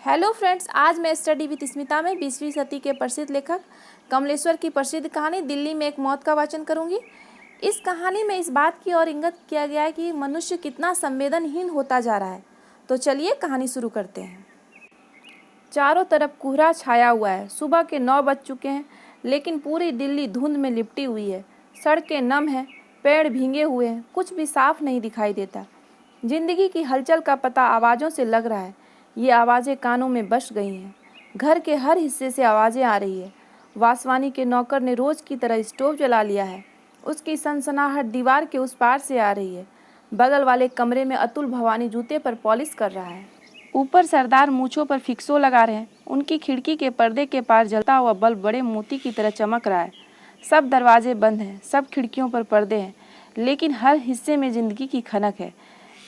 Hello friends, आज मैं study with Smita में 20वीं सदी के प्रसिद्ध लेखक कमलेश्वर की प्रसिद्ध कहानी दिल्ली में एक मौत का वाचन करूंगी। इस कहानी में इस बात की ओर इंगित किया गया है कि मनुष्य कितना संवेदनहीन होता जा रहा है। तो चलिए कहानी शुरू करते हैं। चारों तरफ कोहरा छाया हुआ है। सुबह के 9 बज चुके हैं, लेकिन पूरी दिल्ली धुंध में लिपटी हुई है। सड़कें नम हैं, पेड़ भींगे हुए हैं, कुछ भी साफ नहीं दिखाई देता। जिंदगी की हलचल का पता आवाज़ों से लग रहा है। ये आवाज़ें कानों में बस गई हैं। घर के हर हिस्से से आवाज़ें आ रही है। वासवानी के नौकर ने रोज़ की तरह स्टोव जला लिया है। उसकी सनसनाहट दीवार के उस पार से आ रही है। बगल वाले कमरे में अतुल भवानी जूते पर पॉलिश कर रहा है। ऊपर सरदार मूंछों पर फिक्सो लगा रहे हैं। उनकी खिड़की के पर्दे के पार जलता हुआ बल्ब बड़े मोती की तरह चमक रहा है। सब दरवाजे बंद हैं, सब खिड़कियों पर पर्दे हैं, लेकिन हर हिस्से में जिंदगी की खनक है।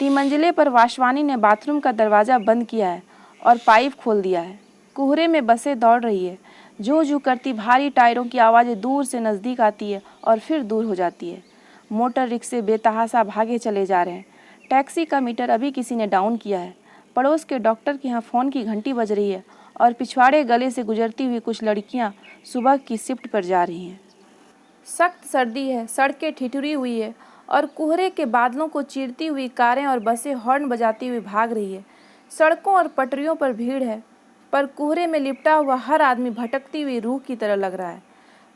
3 मंजिले पर वासवानी ने बाथरूम का दरवाज़ा बंद किया है और पाइप खोल दिया है। कोहरे में बसें दौड़ रही है। जू जू करती भारी टायरों की आवाज़ें दूर से नज़दीक आती है और फिर दूर हो जाती है। मोटर रिक्शे बेतहाशा भागे चले जा रहे हैं। टैक्सी का मीटर अभी किसी ने डाउन किया है। पड़ोस के डॉक्टर के यहाँ फ़ोन की घंटी बज रही है और पिछवाड़े गले से गुजरती हुई कुछ लड़कियाँ सुबह की शिफ्ट पर जा रही हैं। सख्त सर्दी है, सड़कें ठिठुरी हुई है और कोहरे के बादलों को चीरती हुई कारें और बसें हॉर्न बजाती हुई भाग रही है। सड़कों और पटरियों पर भीड़ है, पर कोहरे में लिपटा हुआ हर आदमी भटकती हुई रूह की तरह लग रहा है।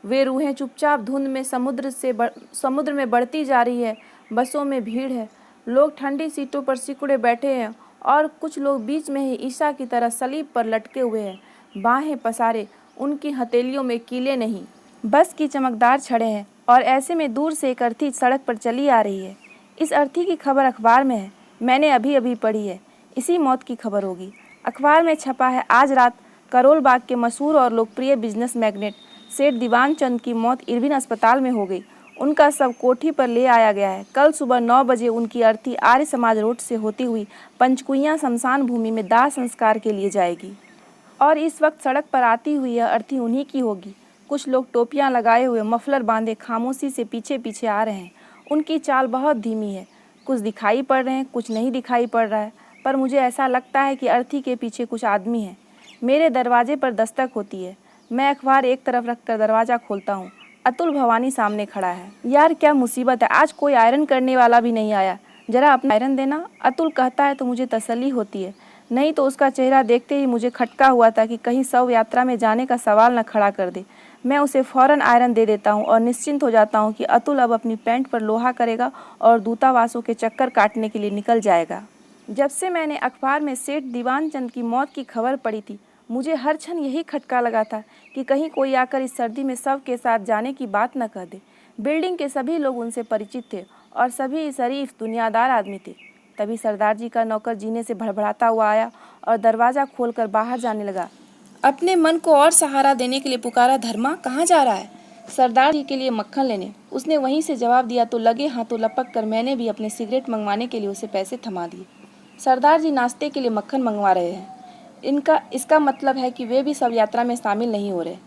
वे रूहें चुपचाप धुंध में समुद्र में बढ़ती जा रही है। बसों में भीड़ है, लोग ठंडी सीटों पर सिकुड़े बैठे हैं और कुछ लोग बीच में ही ईसा की तरह सलीब पर लटके हुए हैं, बाहें पसारे। उनकी हथेलियों में कीले नहीं, बस की चमकदार छड़ें हैं और ऐसे में दूर से एक अर्थी सड़क पर चली आ रही है। इस अर्थी की खबर अखबार में है, मैंने अभी अभी पढ़ी है। इसी मौत की खबर होगी। अखबार में छपा है, आज रात करोल बाग के मशहूर और लोकप्रिय बिजनेस मैग्नेट सेठ दीवान चंद की मौत इरविन अस्पताल में हो गई। उनका शव कोठी पर ले आया गया है। कल सुबह 9 बजे उनकी अर्थी आर्य समाज रोड से होती हुई पंचकुइयां शमशान भूमि में दाह संस्कार के लिए जाएगी और इस वक्त सड़क पर आती हुई यह अर्थी उन्हीं की होगी। कुछ लोग टोपियां लगाए हुए, मफलर बांधे खामोशी से पीछे पीछे आ रहे हैं। उनकी चाल बहुत धीमी है। कुछ दिखाई पड़ रहे हैं, कुछ नहीं दिखाई पड़ रहा है, पर मुझे ऐसा लगता है कि अर्थी के पीछे कुछ आदमी है। मेरे दरवाजे पर दस्तक होती है। मैं अखबार एक तरफ रखकर दरवाज़ा खोलता हूँ। अतुल भवानी सामने खड़ा है। यार क्या मुसीबत है, आज कोई आयरन करने वाला भी नहीं आया। जरा अपना आयरन देना, अतुल कहता है तो मुझे तसल्ली होती है। नहीं तो उसका चेहरा देखते ही मुझे खटका हुआ था कि कहीं शव यात्रा में जाने का सवाल न खड़ा कर दे। मैं उसे फ़ौरन आयरन दे देता हूँ और निश्चिंत हो जाता हूँ कि अतुल अब अपनी पैंट पर लोहा करेगा और दूतावासों के चक्कर काटने के लिए निकल जाएगा। जब से मैंने अखबार में सेठ दीवान चंद की मौत की खबर पढ़ी थी, मुझे हर क्षण यही खटका लगा था कि कहीं कोई आकर इस सर्दी में शव के साथ जाने की बात न कह दे। बिल्डिंग के सभी लोग उनसे परिचित थे और सभी शरीफ दुनियादार आदमी थे। तभी सरदार जी का नौकर जीने से भड़बड़ाता हुआ आया और दरवाज़ा खोलकर बाहर जाने लगा। अपने मन को और सहारा देने के लिए पुकारा, धर्मा कहाँ जा रहा है? सरदार जी के लिए मक्खन लेने, उसने वहीं से जवाब दिया तो लगे हाथों लपक कर मैंने भी अपने सिगरेट मंगवाने के लिए उसे पैसे थमा दिए। सरदार जी नाश्ते के लिए मक्खन मंगवा रहे हैं। इसका मतलब है कि वे भी शव यात्रा में शामिल नहीं हो रहे।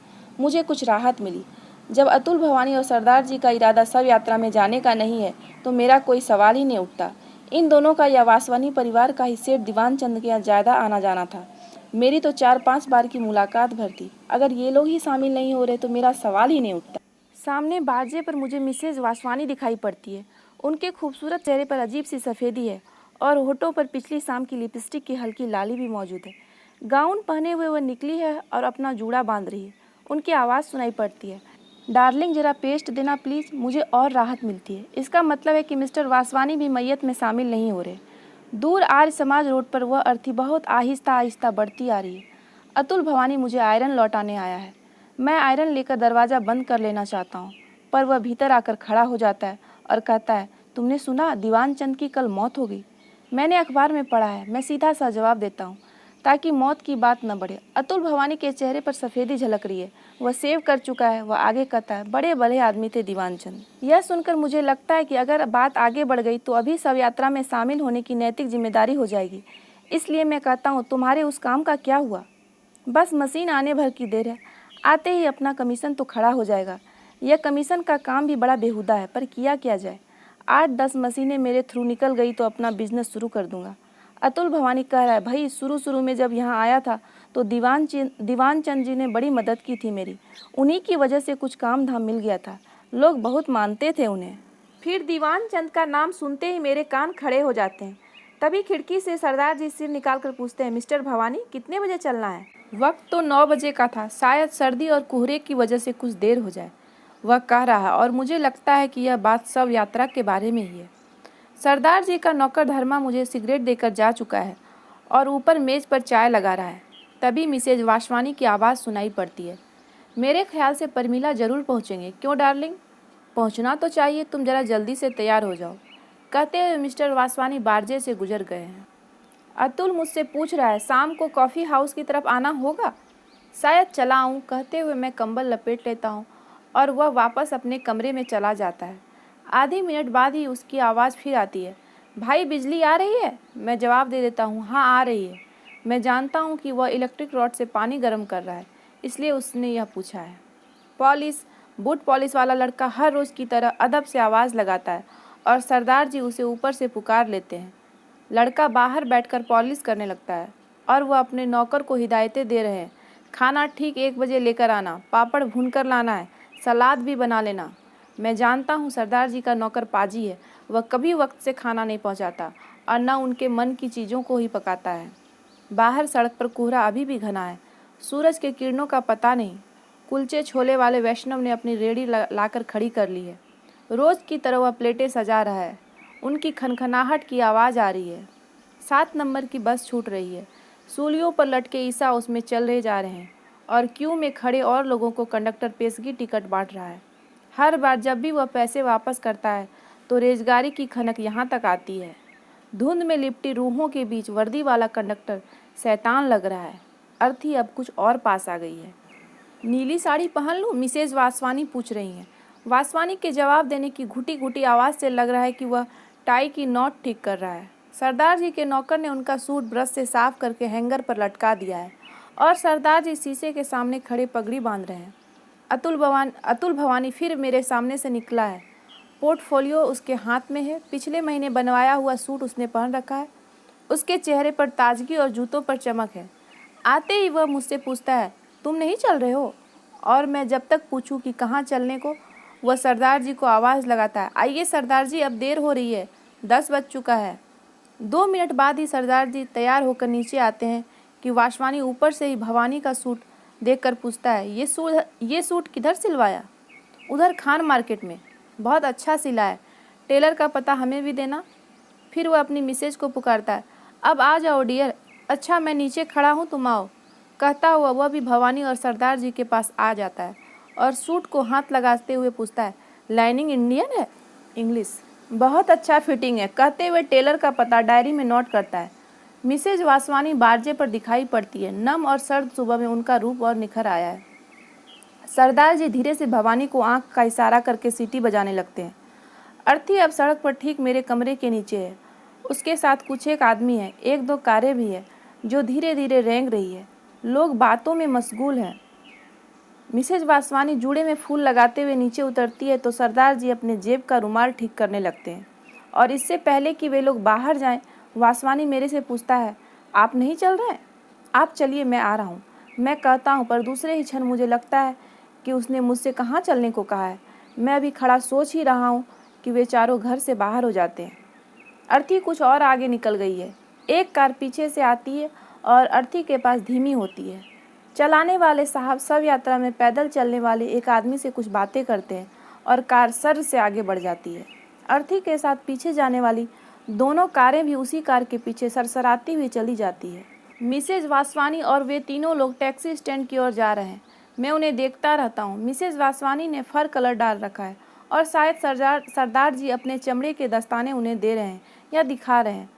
मुझे कुछ राहत मिली। जब अतुल भवानी और सरदार जी का इरादा शव यात्रा में जाने का नहीं है तो मेरा कोई सवाल ही नहीं उठता। इन दोनों का या वासवानी परिवार का ही सेठ दीवान चंद के यहाँ ज़्यादा आना जाना था। मेरी तो 4-5 बार की मुलाकात भर थी। अगर ये लोग ही शामिल नहीं हो रहे तो मेरा सवाल ही नहीं उठता। सामने बारजे पर मुझे मिसेज वासवानी दिखाई पड़ती है। उनके खूबसूरत चेहरे पर अजीब सी सफ़ेदी है और होठों पर पिछली शाम की लिपस्टिक की हल्की लाली भी मौजूद है। गाउन पहने हुए वह निकली है और अपना जूड़ा बांध रही है। उनकी आवाज़ सुनाई पड़ती है, डार्लिंग जरा पेस्ट देना प्लीज़। मुझे और राहत मिलती है। इसका मतलब है कि मिस्टर वासवानी भी मैयत में शामिल नहीं हो रहे। दूर आर्य समाज रोड पर वह अर्थी बहुत आहिस्ता आहिस्ता बढ़ती आ रही है। अतुल भवानी मुझे आयरन लौटाने आया है। मैं आयरन लेकर दरवाज़ा बंद कर लेना चाहता हूँ, पर वह भीतर आकर खड़ा हो जाता है और कहता है, तुमने सुना दीवान चंद की कल मौत हो गई? मैंने अखबार में पढ़ा है। मैं सीधा सा जवाब देता हूँ ताकि मौत की बात न बढ़े। अतुल भवानी के चेहरे पर सफ़ेदी झलक रही है। वह सेव कर चुका है। वह आगे कहता है, बड़े भले आदमी थे दीवान चंद। यह सुनकर मुझे लगता है कि अगर बात आगे बढ़ गई तो अभी शव यात्रा में शामिल होने की नैतिक जिम्मेदारी हो जाएगी। इसलिए मैं कहता हूँ, तुम्हारे उस काम का क्या हुआ? बस मशीन आने भर की देर है। आते ही अपना कमीशन तो खड़ा हो जाएगा। यह कमीशन का काम भी बड़ा बेहुदा है, पर किया क्या जाए। 8-10 मशीनें मेरे थ्रू निकल गई तो अपना बिजनेस शुरू कर दूंगा। अतुल भवानी कह रहा है, भाई शुरू शुरू में जब यहाँ आया था तो दीवान चंद जी ने बड़ी मदद की थी मेरी। उन्हीं की वजह से कुछ काम धाम मिल गया था, लोग बहुत मानते थे उन्हें। फिर दीवान चंद का नाम सुनते ही मेरे कान खड़े हो जाते हैं। तभी खिड़की से सरदार जी सिर निकाल कर पूछते हैं, मिस्टर भवानी कितने बजे चलना है? वक्त तो 9 बजे का था, शायद सर्दी और कोहरे की वजह से कुछ देर हो जाए, वह कह रहा है, और मुझे लगता है कि यह बात सब यात्रा के बारे में ही है। सरदार जी का नौकर धर्मा मुझे सिगरेट देकर जा चुका है और ऊपर मेज पर चाय लगा रहा है। तभी मिसेज वासवानी की आवाज़ सुनाई पड़ती है, मेरे ख्याल से परमिला ज़रूर पहुँचेंगे। क्यों डार्लिंग? पहुँचना तो चाहिए, तुम ज़रा जल्दी से तैयार हो जाओ। कहते हुए मिस्टर वासवानी बारजे से गुजर गए हैं। अतुल मुझसे पूछ रहा है, शाम को कॉफ़ी हाउस की तरफ आना होगा? शायद चला आऊँ, कहते हुए मैं कंबल लपेट लेता हूँ और वह वापस अपने कमरे में चला जाता है। आधी मिनट बाद ही उसकी आवाज़ फिर आती है, भाई बिजली आ रही है? मैं जवाब दे देता हूँ, हाँ आ रही है। मैं जानता हूँ कि वह इलेक्ट्रिक रॉड से पानी गर्म कर रहा है, इसलिए उसने यह पूछा है। बूट पॉलिश वाला लड़का हर रोज़ की तरह अदब से आवाज़ लगाता है और सरदार जी उसे ऊपर से पुकार लेते हैं। लड़का बाहर बैठकर पॉलिश करने लगता है और वह अपने नौकर को हिदायतें दे रहे हैं, खाना ठीक 1 बजे लेकर आना, पापड़ भून कर लाना है, सलाद भी बना लेना। मैं जानता हूँ सरदार जी का नौकर पाजी है, वह कभी वक्त से खाना नहीं पहुँचाता और न उनके मन की चीज़ों को ही पकाता है। बाहर सड़क पर कोहरा अभी भी घना है, सूरज के किरणों का पता नहीं। कुलचे छोले वाले वैष्णव ने अपनी रेहड़ी लाकर खड़ी कर ली है। रोज़ की तरह वह प्लेटें सजा रहा है। उनकी खनखनाहट की आवाज़ आ रही है। 7 नंबर की बस छूट रही है। सूलियों पर लटके ईसा उसमें चल रहे जा रहे हैं और क्यू में खड़े और लोगों को कंडक्टर पेशगी टिकट बांट रहा है। हर बार जब भी वह पैसे वापस करता है तो रेजगारी की खनक यहाँ तक आती है। धुंध में लिपटी रूहों के बीच वर्दी वाला कंडक्टर शैतान लग रहा है। अर्थी अब कुछ और पास आ गई है। नीली साड़ी पहन लूँ? मिसेज वासवानी पूछ रही हैं। वासवानी के जवाब देने की घुटी घुटी आवाज़ से लग रहा है कि वह टाई की नॉट ठीक कर रहा है। सरदार जी के नौकर ने उनका सूट ब्रश से साफ करके हैंगर पर लटका दिया है और सरदार जी शीशे के सामने खड़े पगड़ी बांध रहे हैं। अतुल भवानी फिर मेरे सामने से निकला है। पोर्टफोलियो उसके हाथ में है। पिछले महीने बनवाया हुआ सूट उसने पहन रखा है। उसके चेहरे पर ताजगी और जूतों पर चमक है। आते ही वह मुझसे पूछता है, तुम नहीं चल रहे हो? और मैं जब तक पूछूं कि कहाँ चलने को, वह सरदार जी को आवाज़ लगाता है, आइए सरदार जी, अब देर हो रही है, 10 बज चुका है। 2 मिनट बाद ही सरदार जी तैयार होकर नीचे आते हैं कि वासवानी ऊपर से ही भवानी का सूट देखकर पूछता है, ये सूट किधर सिलवाया? उधर खान मार्केट में, बहुत अच्छा सिला है, टेलर का पता हमें भी देना। फिर वह अपनी मिसेज को पुकारता है, अब आ जाओ डियर, अच्छा मैं नीचे खड़ा हूँ, तुम आओ। कहता हुआ वह भी भवानी और सरदार जी के पास आ जाता है और सूट को हाथ लगाते हुए पूछता है, लाइनिंग इंडियन है? इंग्लिश, बहुत अच्छा फिटिंग है, कहते हुए टेलर का पता डायरी में नोट करता है। मिसेज वासवानी बारजे पर दिखाई पड़ती है। नम और सर्द सुबह में उनका रूप और निखर आया है। सरदार जी धीरे से भवानी को आंख का इशारा करके सीटी बजाने लगते हैं। अर्थी अब सड़क पर ठीक मेरे कमरे के नीचे है। उसके साथ कुछ एक आदमी है, 1-2 कारें भी है जो धीरे धीरे रेंग रही है। लोग बातों में मशगूल हैं। मिसेज वासवानी जूड़े में फूल लगाते हुए नीचे उतरती है तो सरदार जी अपने जेब का रुमाल ठीक करने लगते हैं और इससे पहले कि वे लोग बाहर जाएं, वासवानी मेरे से पूछता है, आप नहीं चल रहे? आप चलिए, मैं आ रहा हूँ, मैं कहता हूँ, पर दूसरे ही क्षण मुझे लगता है कि उसने मुझसे कहाँ चलने को कहा है। मैं अभी खड़ा सोच ही रहा हूँ कि वे चारों घर से बाहर हो जाते हैं। अर्थी कुछ और आगे निकल गई है। एक कार पीछे से आती है और अर्थी के पास धीमी होती है। चलाने वाले साहब सब यात्रा में पैदल चलने वाले एक आदमी से कुछ बातें करते हैं और कार सर से आगे बढ़ जाती है। अर्थी के साथ पीछे जाने वाली दोनों कारें भी उसी कार के पीछे सरसराती हुई चली जाती है। मिसेज वासवानी और वे तीनों लोग टैक्सी स्टैंड की ओर जा रहे हैं। मैं उन्हें देखता रहता हूँ। मिसेज वासवानी ने फर कलर डाल रखा है और शायद सरदार जी अपने चमड़े के दस्ताने उन्हें दे रहे हैं या दिखा रहे हैं।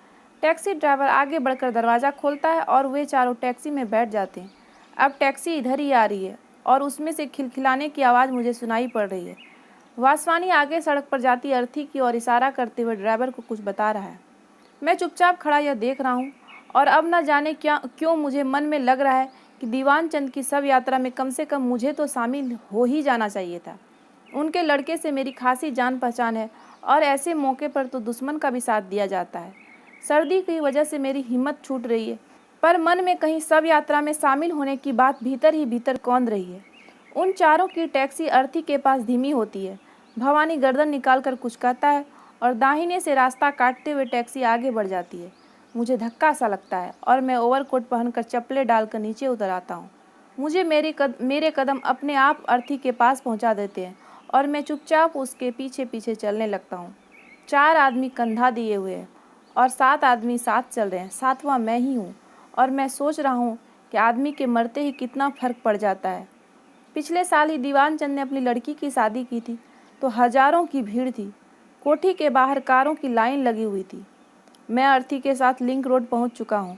टैक्सी ड्राइवर आगे बढ़कर दरवाज़ा खोलता है और वे चारों टैक्सी में बैठ जाते हैं। अब टैक्सी इधर ही आ रही है और उसमें से खिलखिलाने की आवाज़ मुझे सुनाई पड़ रही है। वासवानी आगे सड़क पर जाती अर्थी की ओर इशारा करते हुए ड्राइवर को कुछ बता रहा है। मैं चुपचाप खड़ा यह देख रहा हूँ और अब न जाने क्यों मुझे मन में लग रहा है कि दीवान चंद की सब यात्रा में कम से कम मुझे तो शामिल हो ही जाना चाहिए था। उनके लड़के से मेरी खासी जान पहचान है और ऐसे मौके पर तो दुश्मन का भी साथ दिया जाता है। सर्दी की वजह से मेरी हिम्मत छूट रही है, पर मन में कहीं सब यात्रा में शामिल होने की बात भीतर ही भीतर कौंध रही है। उन चारों की टैक्सी अर्थी के पास धीमी होती है। भवानी गर्दन निकाल कर कुछ कहता है और दाहिने से रास्ता काटते हुए टैक्सी आगे बढ़ जाती है। मुझे धक्का सा लगता है और मैं ओवरकोट पहनकर चप्पलें डालकर नीचे उतर आता हूँ। मुझे मेरे कदम अपने आप अर्थी के पास पहुँचा देते हैं और मैं चुपचाप उसके पीछे पीछे चलने लगता हूँ। 4 आदमी कंधा दिए हुए हैं और 7 आदमी साथ चल रहे हैं। 7वां मैं ही हूँ और मैं सोच रहा हूँ कि आदमी के मरते ही कितना फ़र्क पड़ जाता है। पिछले साल ही दीवान चंद ने अपनी लड़की की शादी की थी तो हज़ारों की भीड़ थी। कोठी के बाहर कारों की लाइन लगी हुई थी। मैं अर्थी के साथ लिंक रोड पहुँच चुका हूँ।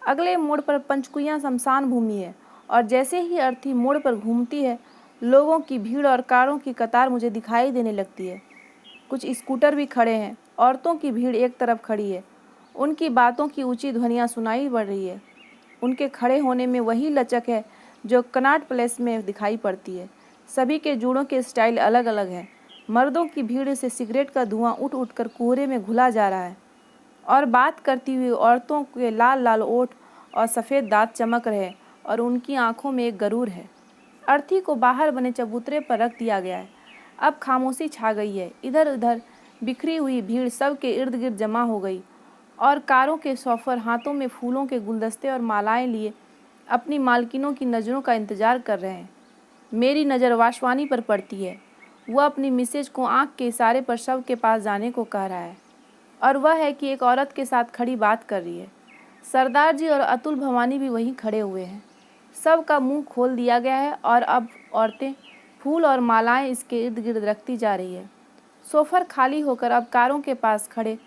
अगले मोड़ पर पंचकुइयाँ शमशान भूमि है और जैसे ही अर्थी मोड़ पर घूमती है, लोगों की भीड़ और कारों की कतार मुझे दिखाई देने लगती है। कुछ स्कूटर भी खड़े हैं। औरतों की भीड़ एक तरफ खड़ी है। उनकी बातों की ऊंची ध्वनियाँ सुनाई पड़ रही है। उनके खड़े होने में वही लचक है जो कनॉट प्लेस में दिखाई पड़ती है। सभी के जूड़ों के स्टाइल अलग अलग हैं। मर्दों की भीड़ से सिगरेट का धुआं उठ उठकर कोहरे में घुला जा रहा है और बात करती हुई औरतों के लाल लाल ओठ और सफ़ेद दांत चमक रहे हैं और उनकी आंखों में एक गरूर है। अर्थी को बाहर बने चबूतरे पर रख दिया गया है। अब खामोशी छा गई है। इधर उधर बिखरी हुई भीड़ सब के इर्द गिर्द जमा हो गई और कारों के शॉफर हाथों में फूलों के गुलदस्ते और मालाएं लिए अपनी मालकिनों की नज़रों का इंतज़ार कर रहे हैं। मेरी नज़र वाशवानी पर पड़ती है। वह अपनी मिसेज को आंख के इशारे पर शव के पास जाने को कह रहा है और वह है कि एक औरत के साथ खड़ी बात कर रही है। सरदार जी और अतुल भवानी भी वहीं खड़े हुए हैं। सब का मुंह खोल दिया गया है और अब औरतें फूल और मालाएं इसके इर्द गिर्द रखती जा रही है। सोफर खाली होकर अब कारों के पास खड़े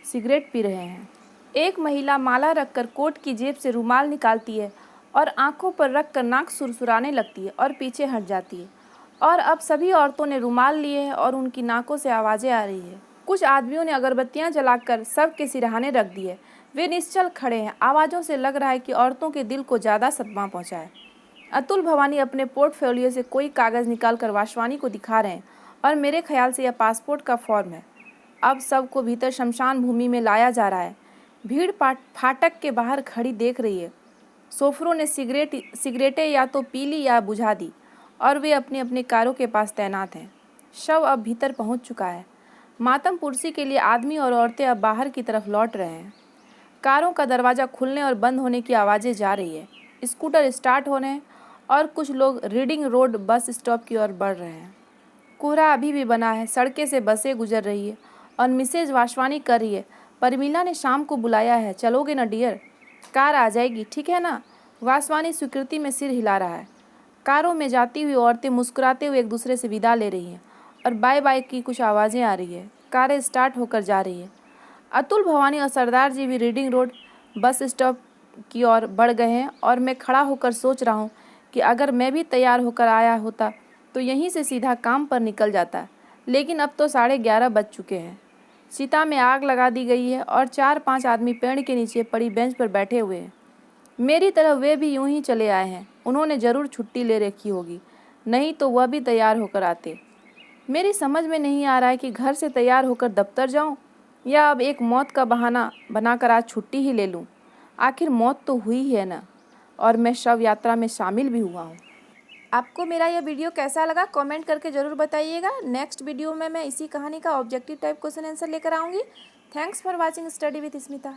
सिगरेट पी रहे हैं। एक महिला माला रखकर कोट की जेब से रुमाल निकालती है और आंखों पर रखकर नाक सुरसुराने लगती है और पीछे हट जाती है। और अब सभी औरतों ने रुमाल लिए हैं और उनकी नाकों से आवाज़ें आ रही है। कुछ आदमियों ने अगरबत्तियां जलाकर सब के सिरहाने रख दिए। वे निश्चल खड़े हैं। आवाज़ों से लग रहा है कि औरतों के दिल को ज़्यादा सदमा पहुंचा है। अतुल भवानी अपने पोर्टफोलियो से कोई कागज़ निकालकर वाशवानी को दिखा रहे हैं और मेरे ख्याल से यह पासपोर्ट का फॉर्म है। अब सबको भीतर शमशान भूमि में लाया जा रहा है। भीड़ फाटक के बाहर खड़ी देख रही है। सोफरों ने सिगरेटें या तो पी ली या बुझा दी और वे अपने अपने कारों के पास तैनात हैं। शव अब भीतर पहुंच चुका है। मातम पुरसी के लिए आदमी और औरतें अब बाहर की तरफ लौट रहे हैं। कारों का दरवाज़ा खुलने और बंद होने की आवाज़ें जा रही है। स्कूटर स्टार्ट होने हैं और कुछ लोग रीडिंग रोड बस स्टॉप की ओर बढ़ रहे हैं। कोहरा अभी भी बना है। सड़कें से बसें गुजर रही है और मिसेज वाशवानी कर रही है, परमीला ने शाम को बुलाया है, चलोगे ना डियर? कार आ जाएगी, ठीक है ना? वाशवानी स्वीकृति में सिर हिला रहा है। कारों में जाती हुई औरतें मुस्कुराते हुए एक दूसरे से विदा ले रही हैं और बाय बाय की कुछ आवाज़ें आ रही है। कारें स्टार्ट होकर जा रही है। अतुल भवानी और सरदार जी भी रीडिंग रोड बस स्टॉप की ओर बढ़ गए हैं और मैं खड़ा होकर सोच रहा हूँ कि अगर मैं भी तैयार होकर आया होता तो यहीं से सीधा काम पर निकल जाता। लेकिन अब तो 11:30 बज चुके हैं। चिता में आग लगा दी गई है और 4-5 आदमी पेड़ के नीचे पड़ी बेंच पर बैठे हुए हैं। मेरी तरफ वे भी यूं ही चले आए हैं। उन्होंने ज़रूर छुट्टी ले रखी होगी, नहीं तो वह भी तैयार होकर आते। मेरी समझ में नहीं आ रहा है कि घर से तैयार होकर दफ्तर जाऊं या अब एक मौत का बहाना बनाकर आज छुट्टी ही ले लूं। आखिर मौत तो हुई ही है ना, और मैं शव यात्रा में शामिल भी हुआ हूं। आपको मेरा यह वीडियो कैसा लगा कमेंट करके ज़रूर बताइएगा। नेक्स्ट वीडियो में मैं इसी कहानी का ऑब्जेक्टिव टाइप क्वेश्चन आंसर लेकर आऊँगी। Thanks for watching study with Smita.